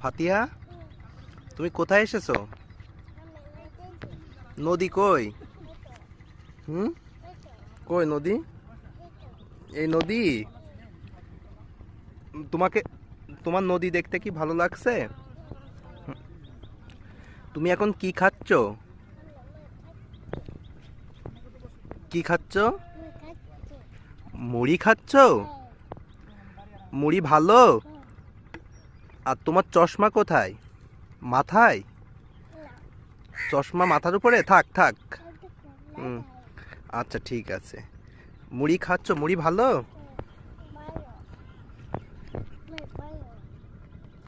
ফাতিহা, তুমি কোথায় এসেছো? নদী কই? হুম, কই নদী? এই নদী? তোমাকে, তোমার নদী দেখতে কি ভালো লাগছে? তুমি এখন কি খাচ্ছ? কি খাচ্ছ? মুড়ি খাচ্ছ? মুড়ি ভালো? আর তোমার চশমা কোথায়? মাথায়? চশমা মাথার উপরে? থাক থাক। হুম, আচ্ছা ঠিক আছে। মুড়ি খাচ্ছ? মুড়ি ভালো?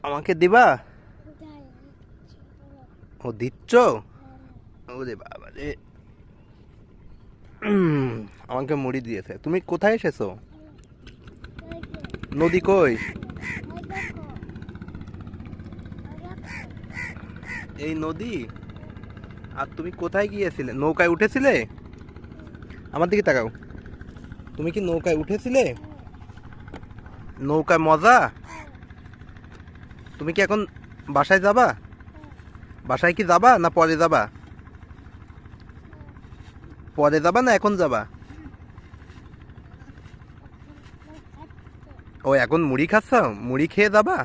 আমাকে দিবা? ও দিচ্ছ? ওরে বাবা রে। আমাকে মুড়ি দিয়েছে। তুমি কোথায় এসেছো? নদী কই? এই নদী? আর তুমি কোথায় গিয়েছিলে? নৌকায় উঠেছিলে? আমার দিকে তাকাও। তুমি কি নৌকায় উঠেছিলে? নৌকায় মজা? তুমি কি এখন বাসায় যাবা? বাসায় কি যাবা না পরে যাবা? পরে যাবা না এখন যাবা? ও এখন মুড়ি খাচ্ছ? মুড়ি খেয়ে যাবা?